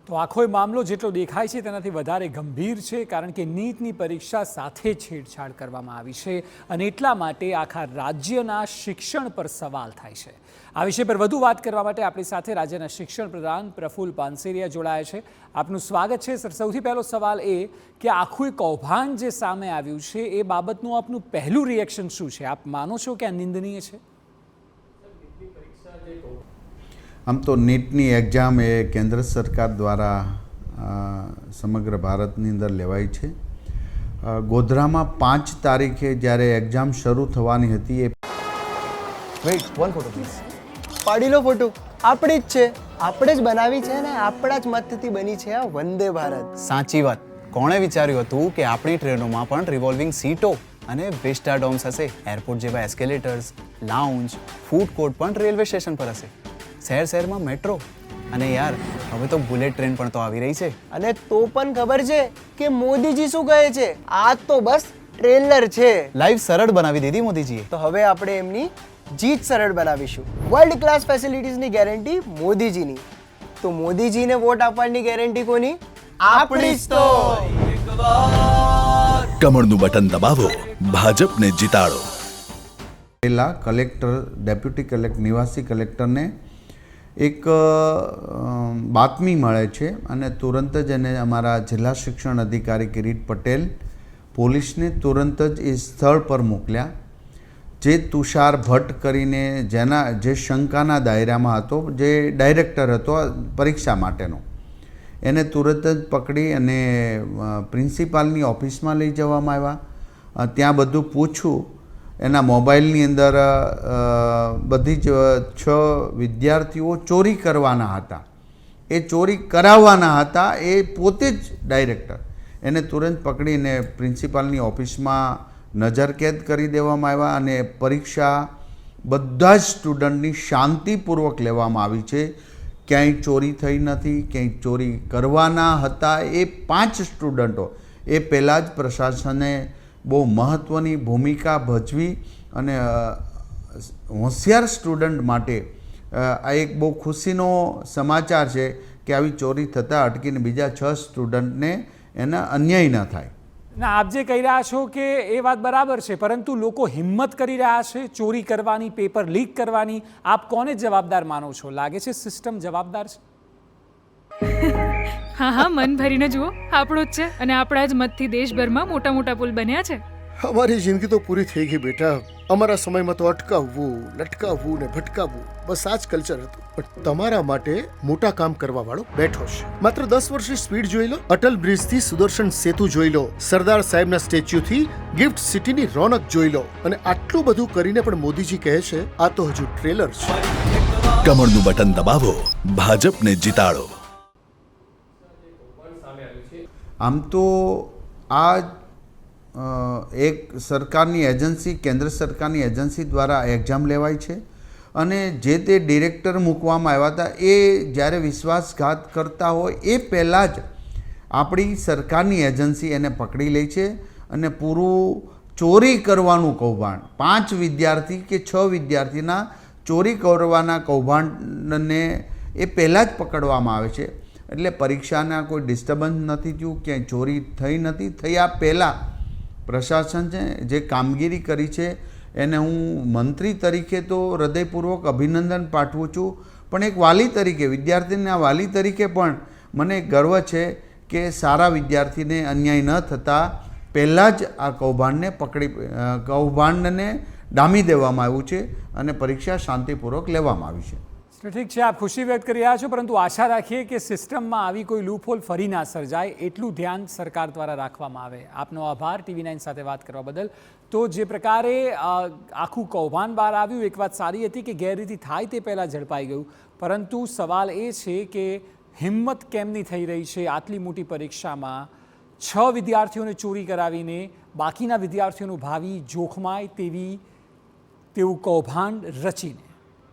તો આખો મામલો જેટલો દેખાય છે તેનાથી વધારે ગંભીર છે, કારણ કે નીટની પરીક્ષા સાથે છેડછાડ કરવામાં આવી છે અને એટલા માટે આખા રાજ્યના શિક્ષણ પર સવાલ થાય છે। આ વિષય પર વધુ વાત કરવા માટે આપણી સાથે રાજ્યના શિક્ષણ પ્રધાન પ્રફુલ્લ પાનસેરિયા જોડાયા છે। આપનું સ્વાગત છે સર। સૌથી પહેલો સવાલ એ કે આખું કૌભાંડ જે સામે આવ્યું છે એ બાબતનું આપનું પહેલું રિએક્શન શું છે? આપ માનો છો કે આ નિંદનીય છે? આમ તો નીટની એક્ઝામ એ કેન્દ્ર સરકાર દ્વારા સમગ્ર ભારતની અંદર લેવાઈ છે। ગોધરામાં 5 તારીખે જ્યારે એક્ઝામ શરૂ થવાની હતી એ વેઇટ વન ફોટો પ્લીઝ પાડી લો ફોટો। આપણી જ છે, આપણે જ બનાવી છે ને આપણા જ મતથી બની છે આ વંદે ભારત। સાચી વાત। કોણે વિચાર્યું હતું કે આપણી ટ્રેનોમાં પણ રિવોલ્વિંગ સીટો અને વિસ્ટા ડોમ્સ હશે, એરપોર્ટ જેવા એસ્કેલેટર્સ, લાઉન્જ, ફૂડ કોર્ટ પણ રેલવે સ્ટેશન પર હશે, શહેર શહેરમાં મેટ્રો, અને યાર હવે તો બુલેટ ટ્રેન પણ તો આવી રહી છે। અને તો પણ ખબર છે કે મોદીજી શું કહે છે? આ તો બસ ટ્રેલર છે। લાઈફ સરળ બનાવી દીધી મોદીજીએ। તો હવે આપણે એમની જીત સરળ બનાવીશું। વર્લ્ડ ક્લાસ ફેસિલિટીઝની ગેરંટી મોદીજીની, તો મોદીજીને વોટ આપવાની ગેરંટી કોની? આપણી જ તો। કમળનું બટન દબાવો, ભાજપને જીતાડો। પહેલા કલેક્ટર, ડેપ્યુટી કલેક્ટર, નિવાસી કલેક્ટરને એક બાતમી મળે છે અને તુરંત જ એને અમારા જિલ્લા શિક્ષણ અધિકારી કિરીટ પટેલ પોલીસને તુરંત જ એ સ્થળ પર મોકલ્યા। જે તુષાર ભટ્ટ કરીને જે શંકાના દાયરામાં હતો, જે ડાયરેક્ટર હતો પરીક્ષા માટેનો, એને તુરંત જ પકડી અને પ્રિન્સિપાલની ઓફિસમાં લઈ જવામાં આવ્યા। ત્યાં બધું પૂછ્યું। એના મોબાઈલની અંદર બધી જ 6 વિદ્યાર્થીઓ ચોરી કરવાના હતા, એ ચોરી કરાવવાના હતા, એ પોતે જ ડાયરેક્ટર। એને તુરંત પકડીને પ્રિન્સિપાલની ઓફિસમાં નજરકેદ કરી દેવામાં આવ્યા અને પરીક્ષા બધા જ સ્ટુડન્ટની શાંતિપૂર્વક લેવામાં આવી છે। ક્યાંય ચોરી થઈ નથી, ક્યાંય ચોરી કરવાના હતા એ 5 સ્ટુડન્ટો એ પહેલાં જ પ્રશાસને બહુ મહત્ત્વની ભૂમિકા ભજવી અને હોશિયાર સ્ટુડન્ટ માટે આ એક બહુ ખુશીનો સમાચાર છે કે આવી ચોરી થતાં અટકીને બીજા 6 સ્ટુડન્ટને એના અન્યાય ન થાય। ના, આપ જે કહી રહ્યા છો કે એ વાત બરાબર છે, પરંતુ લોકો હિંમત કરી રહ્યા છે ચોરી કરવાની, પેપર લીક કરવાની। આપ કોને જવાબદાર માનો છો? લાગે છે સિસ્ટમ જવાબદાર છે? હા હા, મન ભરીને જુઓ, આપણો જ છે અને આપણા જ મતથી દેશભરમાં મોટા મોટા પુલ બન્યા છે। અમારી જિંદગી તો પૂરી થઈ ગઈ બેટા। અમારા સમયમાં તો અટકાવવું, લટકાવવું ને ભટકાવવું, બસ આ જ કલ્ચર હતું। પણ તમારા માટે મોટા કામ કરવા વાળો બેઠો છે। માત્ર 10 વર્ષની સ્પીડ જોઈ લો, અટલ બ્રિજ થી સુદર્શન સેતુ જોઈ લો, સરદાર સાહેબના સ્ટેચ્યુ થી ગિફ્ટ સિટીની રોનક જોઈ લો, અને આટલું બધું કરીને પણ મોદીજી કહે છે આ તો હજુ ટ્રેલર છે। કમળનું બટન દબાવો, ભાજપને જીતાડો। આમ તો આ એક સરકારની એજન્સી, કેન્દ્ર સરકારની એજન્સી દ્વારા એક્ઝામ લેવાય છે અને જે તે ડિરેક્ટર મૂકવામાં આવ્યા હતા એ જ્યારે વિશ્વાસઘાત કરતા હોય એ પહેલાં જ આપણી સરકારની એજન્સી એને પકડી લે છે અને પૂરું ચોરી કરવાનું કૌભાંડ, 5 વિદ્યાર્થી કે 6 વિદ્યાર્થીના ચોરી કરવાના કૌભાંડને એ પહેલાં જ પકડવામાં આવે છે। એટલે પરીક્ષાના કોઈ ડિસ્ટર્બન્સ નથી થયું, ક્યાંય ચોરી થઈ નથી। થયા પહેલાં પ્રશાસન છે જે કામગીરી કરી છે એને હું મંત્રી તરીકે તો હૃદયપૂર્વક અભિનંદન પાઠવું છું, પણ એક વાલી તરીકે, વિદ્યાર્થીના વાલી તરીકે પણ મને ગર્વ છે કે સારા વિદ્યાર્થીને અન્યાય ન થતાં પહેલાં જ આ કૌભાંડને ડામી દેવામાં આવ્યું છે અને પરીક્ષા શાંતિપૂર્વક લેવામાં આવી છે। ઠીક છે, આપ ખુશી વ્યક્ત કરી રહ્યા છો, પરંતુ આશા રાખીએ કે સિસ્ટમમાં આવી કોઈ લૂપહોલ ફરી ના સર્જાય, એટલું ધ્યાન સરકાર દ્વારા રાખવામાં આવે। આપનો આભાર TV9 સાથે વાત કરવા બદલ। તો જે પ્રકારે આખું કૌભાંડ બહાર આવ્યું, એક વાત સારી હતી કે ગેરરીતિ થાય તે પહેલાં ઝડપાઈ ગયું, પરંતુ સવાલ એ છે કે હિંમત કેમની થઈ રહી છે આટલી મોટી પરીક્ષામાં 6 વિદ્યાર્થીઓને ચોરી કરાવીને બાકીના વિદ્યાર્થીઓનું ભાવિ જોખમાય તેવું કૌભાંડ રચીને।